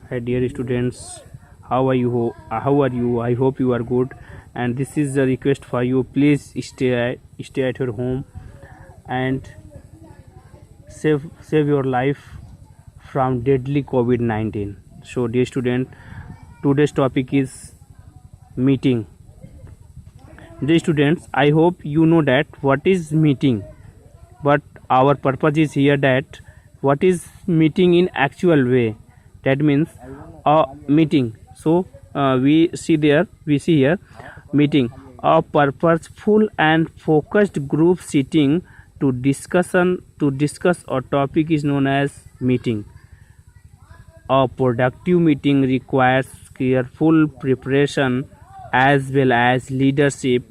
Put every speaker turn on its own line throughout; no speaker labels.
Hi dear students, how are you? How are you? I hope you are good. And this is a request for you. Please stay at your home and save your life from deadly COVID-19. So dear student, today's topic is meeting. Dear students, I hope you know that what is meeting. But our purpose is here that what is meeting in actual way. That means a meeting. So we see here meeting, a purposeful and focused group sitting to discuss a topic is known as meeting. A productive meeting requires careful preparation as well as leadership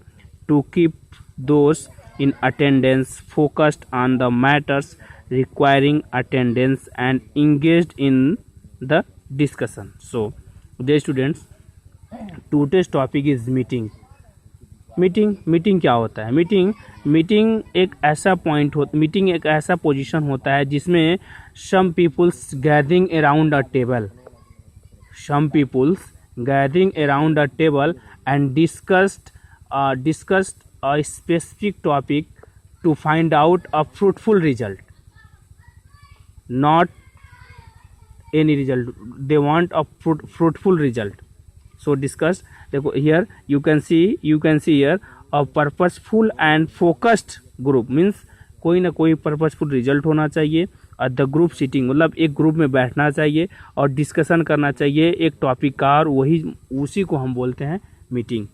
to keep those in attendance focused on the matters requiring attendance and engaged in the discussion. So, dear students, today's topic is meeting. Meeting क्या होता है? Meeting एक ऐसा meeting एक ऐसा position होता है जिसमें some peoples gathering around a table and discussed a specific topic to find out a fruitful result, not any result, they want a fruitful result. So discuss, here you can see here a purposeful and focused group means कोई ना कोई purposeful result होना चाहिए और the group seating मतलब एक group में बैठना चाहिए और डिस्कशन करना चाहिए एक टॉपिक का, और उसी को हम बोलते हैं meeting.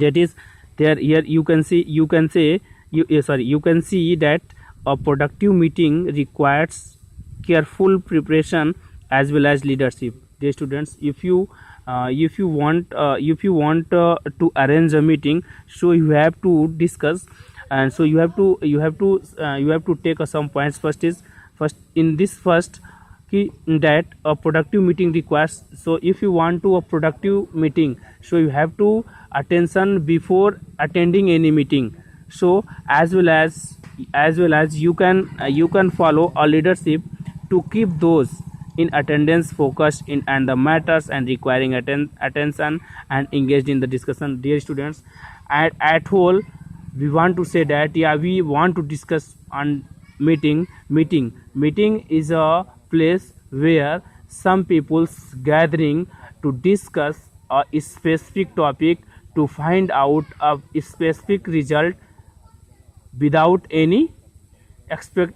That is there. Here you can see that a productive meeting requires careful preparation as well as leadership. Dear students, if you want to arrange a meeting, so you have to discuss, and so you have to take some points. First that a productive meeting requires. So if you want to a productive meeting, so you have to attention before attending any meeting. So as well as you can follow a leadership to keep those in attendance focused in and the matters and requiring attention and engaged in the discussion. Dear students, at whole we want to say that we want to discuss on meeting is a place where some people's gathering to discuss a specific topic to find out a specific result without any spilled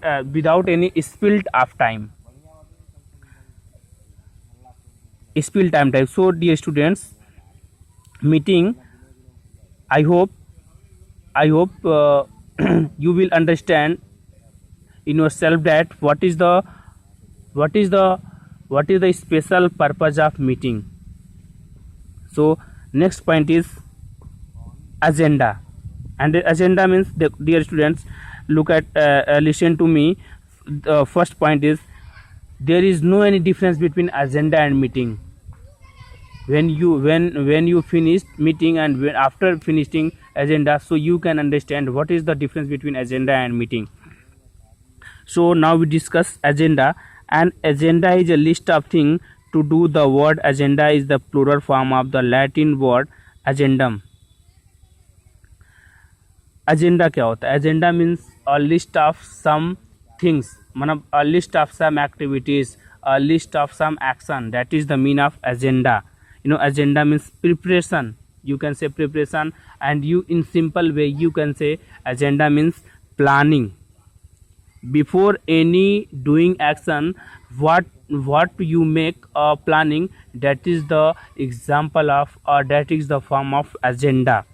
time type. So dear students, meeting, I hope you will understand in yourself that what is the special purpose of meeting. So next point is agenda, and the agenda means dear students, look at listen to me. The first point is there is no any difference between agenda and meeting. When you finish meeting and after finishing agenda, so you can understand what is the difference between agenda and meeting. So now we discuss agenda, and agenda is a list of things to do. The word agenda is the plural form of the Latin word agendum. Agenda क्या होता है? Agenda means a list of some things, मतलब a list of some activities, a list of some action. That is the meaning of agenda. Agenda means preparation. You can say preparation, and you in simple way you can say agenda means planning. Before any doing action, what you make a planning, that is the example of, or that is the form of agenda.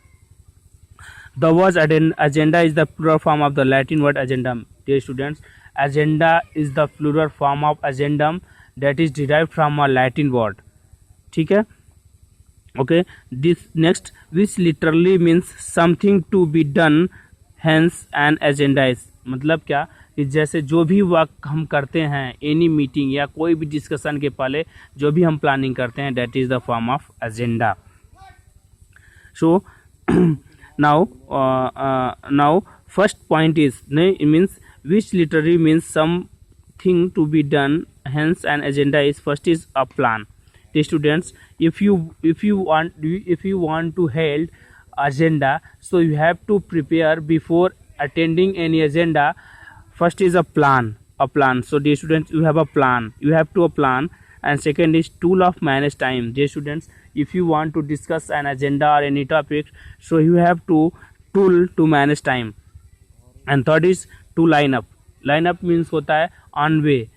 The word agenda is the plural form of the Latin word agendum. Dear students, agenda is the plural form of agendum that is derived from a Latin word. ठीक है? Okay. This next, which literally means something to be done, hence an agenda is. मतलब क्या कि जैसे जो भी work हम करते हैं, एनी मीटिंग या कोई भी डिस्कशन के पहले जो भी हम प्लानिंग करते हैं, that is the form of agenda. So now first point is, it means which literally means something to be done, hence an agenda is first is a plan. The students, if you want to hold agenda, so you have to prepare before attending any agenda. First is a plan. So dear students, you have a plan, you have to a plan. And second is tool of manage time. Dear students, if you want to discuss an agenda or any topic, so you have to tool to manage time. And third is to line up. Line up means होता है on way.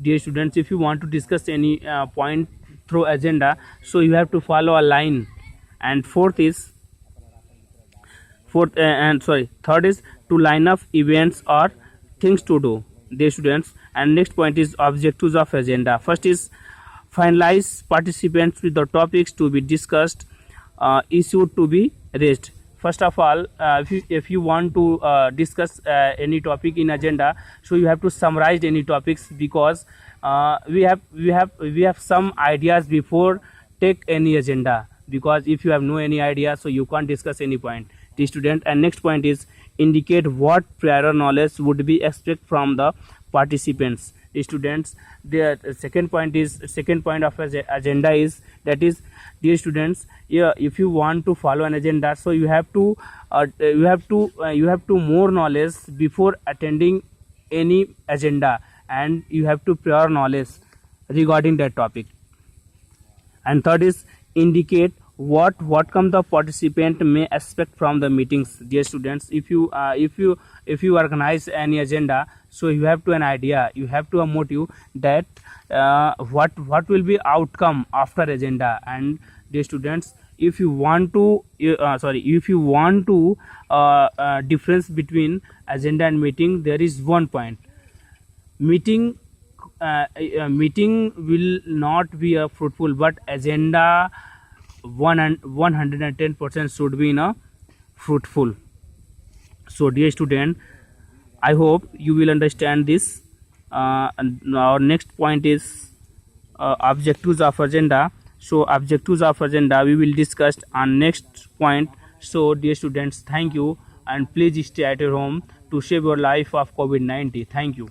Dear students, if you want to discuss any point through agenda, so you have to follow a line. And third is to line up events or things to do, dear students. And next point is objectives of agenda. First is finalize participants with the topics to be discussed, issued to be raised. First of all, if you want to discuss any topic in agenda, so you have to summarize any topics, because we have some ideas before take any agenda, because if you have no any idea, so you can't discuss any point, the student. And next point is indicate what prior knowledge would be expected from the participants, the students. The second point of agenda is, that is, dear students, if you want to follow an agenda, so you have to more knowledge before attending any agenda, and you have to prior knowledge regarding that topic. And third is indicate what come the participant may expect from the meetings, dear students. If you organize any agenda, so you have to an idea, you have to a motive that what will be outcome after agenda. And dear students, if you want to difference between agenda and meeting, there is one point. Meeting will not be a fruitful, but agenda 110% should be in a fruitful. So dear student, I hope you will understand this. And our next point is objectives of agenda. So objectives of agenda we will discuss on next point. So dear students, thank you, and please stay at your home to save your life of COVID-19. Thank you.